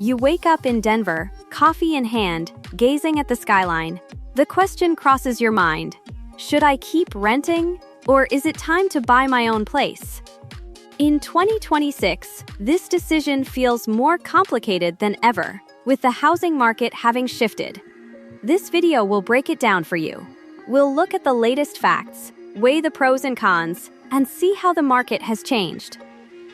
You wake up in Denver, coffee in hand, gazing at the skyline. The question crosses your mind: should I keep renting, or is it time to buy my own place? In 2026, this decision feels more complicated than ever, with the housing market having shifted. This video will break it down for you. We'll look at the latest facts, weigh the pros and cons, and see how the market has changed.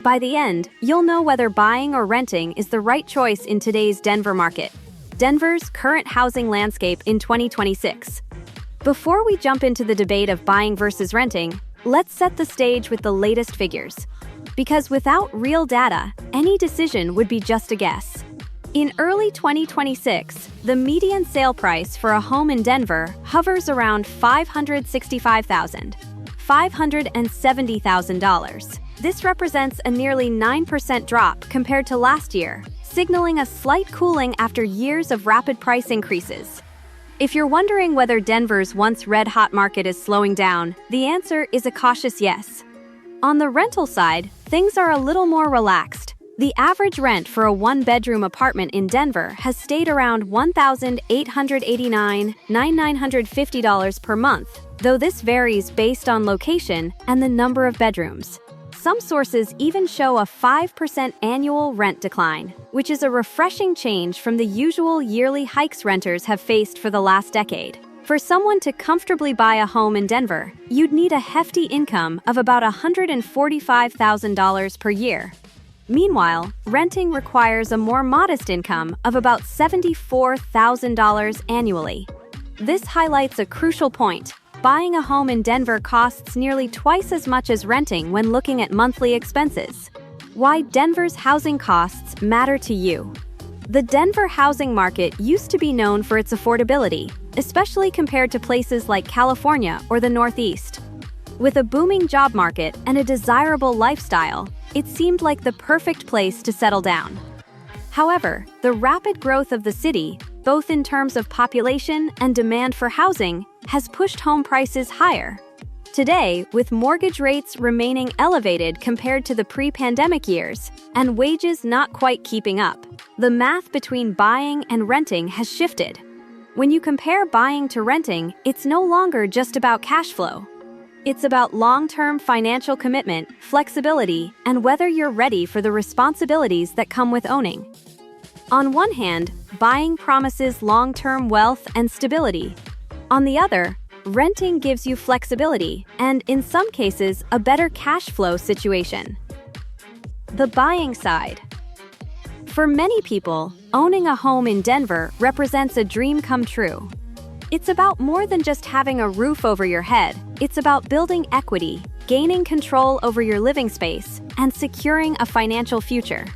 By the end, you'll know whether buying or renting is the right choice in today's Denver market. Denver's current housing landscape in 2026. Before we jump into the debate of buying versus renting, let's set the stage with the latest figures. Because without real data, any decision would be just a guess. In early 2026, the median sale price for a home in Denver hovers around $565,000, $570,000. This represents a nearly 9% drop compared to last year, signaling a slight cooling after years of rapid price increases. If you're wondering whether Denver's once red-hot market is slowing down, the answer is a cautious yes. On the rental side, things are a little more relaxed. The average rent for a one-bedroom apartment in Denver has stayed around $1,889,950 per month, though this varies based on location and the number of bedrooms. Some sources even show a 5% annual rent decline, which is a refreshing change from the usual yearly hikes renters have faced for the last decade. For someone to comfortably buy a home in Denver, you'd need a hefty income of about $145,000 per year. Meanwhile, renting requires a more modest income of about $74,000 annually. This highlights a crucial point. Buying a home in Denver costs nearly twice as much as renting when looking at monthly expenses. Why Denver's housing costs matter to you. The Denver housing market used to be known for its affordability, especially compared to places like California or the Northeast. With a booming job market and a desirable lifestyle, it seemed like the perfect place to settle down. However, the rapid growth of the city, both in terms of population and demand for housing, has pushed home prices higher. Today, with mortgage rates remaining elevated compared to the pre-pandemic years, and wages not quite keeping up, the math between buying and renting has shifted. When you compare buying to renting, it's no longer just about cash flow. It's about long-term financial commitment, flexibility, and whether you're ready for the responsibilities that come with owning. On one hand, buying promises long-term wealth and stability. On the other, renting gives you flexibility and, in some cases, a better cash flow situation. The buying side. For many people, owning a home in Denver represents a dream come true. It's about more than just having a roof over your head. It's about building equity, gaining control over your living space, and securing a financial future.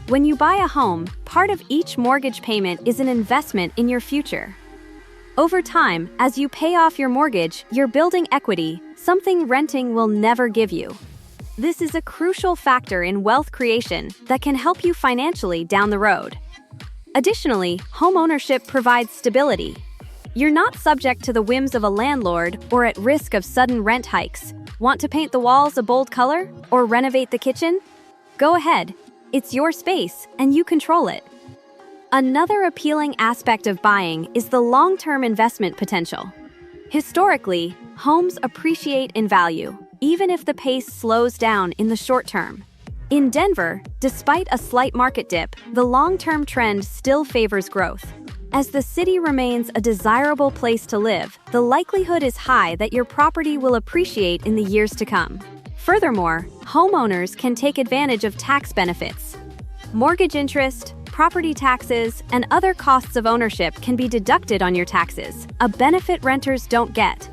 When you buy a home, part of each mortgage payment is an investment in your future. Over time, as you pay off your mortgage, you're building equity, something renting will never give you. This is a crucial factor in wealth creation that can help you financially down the road. Additionally, homeownership provides stability. You're not subject to the whims of a landlord or at risk of sudden rent hikes. Want to paint the walls a bold color or renovate the kitchen? Go ahead. It's your space, and you control it. Another appealing aspect of buying is the long-term investment potential. Historically, homes appreciate in value, even if the pace slows down in the short term. In Denver, despite a slight market dip, the long-term trend still favors growth. As the city remains a desirable place to live, the likelihood is high that your property will appreciate in the years to come. Furthermore, homeowners can take advantage of tax benefits. Mortgage interest, property taxes, and other costs of ownership can be deducted on your taxes, a benefit renters don't get.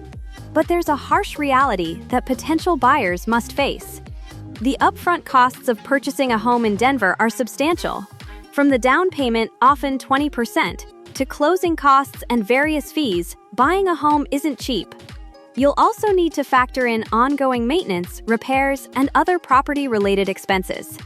But there's a harsh reality that potential buyers must face. The upfront costs of purchasing a home in Denver are substantial. From the down payment, often 20%, to closing costs and various fees, buying a home isn't cheap. You'll also need to factor in ongoing maintenance, repairs, and other property-related expenses.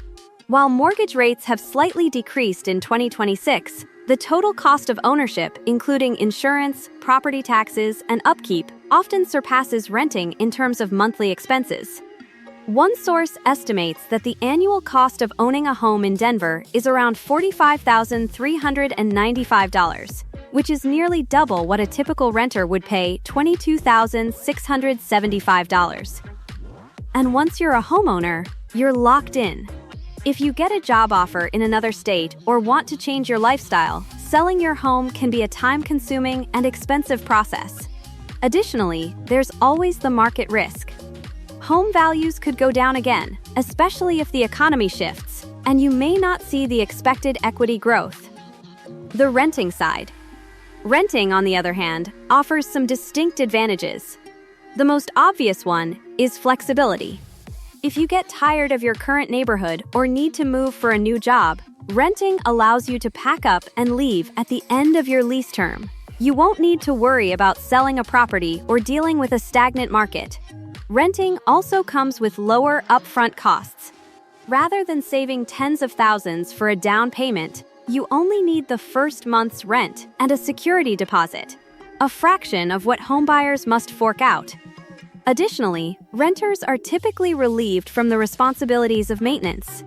While mortgage rates have slightly decreased in 2026, the total cost of ownership, including insurance, property taxes, and upkeep, often surpasses renting in terms of monthly expenses. One source estimates that the annual cost of owning a home in Denver is around $45,395, which is nearly double what a typical renter would pay, $22,675. And once you're a homeowner, you're locked in. If you get a job offer in another state or want to change your lifestyle, selling your home can be a time-consuming and expensive process. Additionally, there's always the market risk. Home values could go down again, especially if the economy shifts, and you may not see the expected equity growth. The renting side. Renting, on the other hand, offers some distinct advantages. The most obvious one is flexibility. If you get tired of your current neighborhood or need to move for a new job, renting allows you to pack up and leave at the end of your lease term. You won't need to worry about selling a property or dealing with a stagnant market. Renting also comes with lower upfront costs. Rather than saving tens of thousands for a down payment, you only need the first month's rent and a security deposit, a fraction of what homebuyers must fork out. Additionally, renters are typically relieved from the responsibilities of maintenance.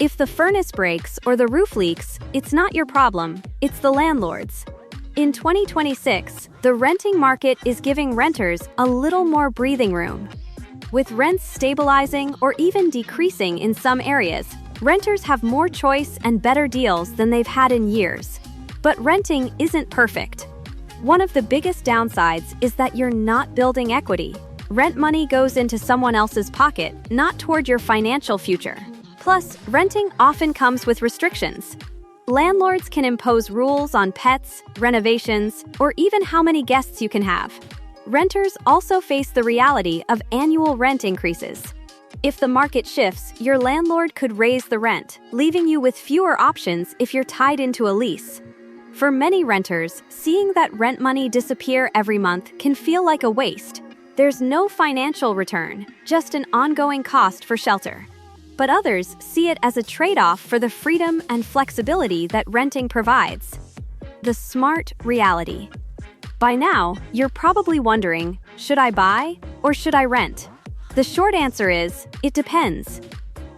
If the furnace breaks or the roof leaks, it's not your problem, it's the landlord's. In 2026, the renting market is giving renters a little more breathing room. With rents stabilizing or even decreasing in some areas, renters have more choice and better deals than they've had in years. But renting isn't perfect. One of the biggest downsides is that you're not building equity. Rent money goes into someone else's pocket, not toward your financial future. Plus, renting often comes with restrictions. Landlords can impose rules on pets, renovations, or even how many guests you can have. Renters also face the reality of annual rent increases. If the market shifts, your landlord could raise the rent, leaving you with fewer options if you're tied into a lease. For many renters, seeing that rent money disappear every month can feel like a waste. There's no financial return, just an ongoing cost for shelter. But others see it as a trade-off for the freedom and flexibility that renting provides. The smart reality. By now, you're probably wondering, should I buy or should I rent? The short answer is, it depends.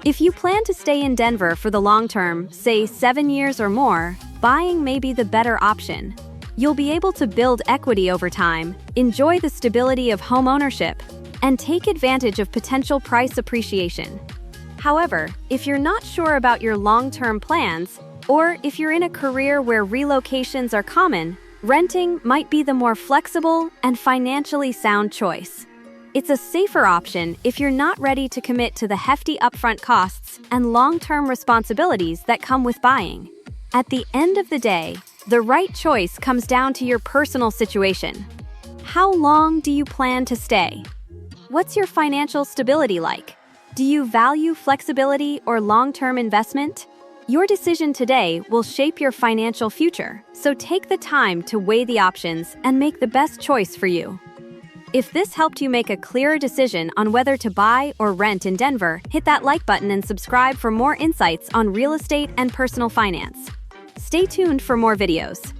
If you plan to stay in Denver for the long term, say 7 years or more, buying may be the better option. You'll be able to build equity over time, enjoy the stability of home ownership, and take advantage of potential price appreciation. However, if you're not sure about your long-term plans, or if you're in a career where relocations are common, renting might be the more flexible and financially sound choice. It's a safer option if you're not ready to commit to the hefty upfront costs and long-term responsibilities that come with buying. At the end of the day, the right choice comes down to your personal situation. How long do you plan to stay? What's your financial stability like? Do you value flexibility or long-term investment? Your decision today will shape your financial future, so take the time to weigh the options and make the best choice for you. If this helped you make a clearer decision on whether to buy or rent in Denver, hit that like button and subscribe for more insights on real estate and personal finance. Stay tuned for more videos.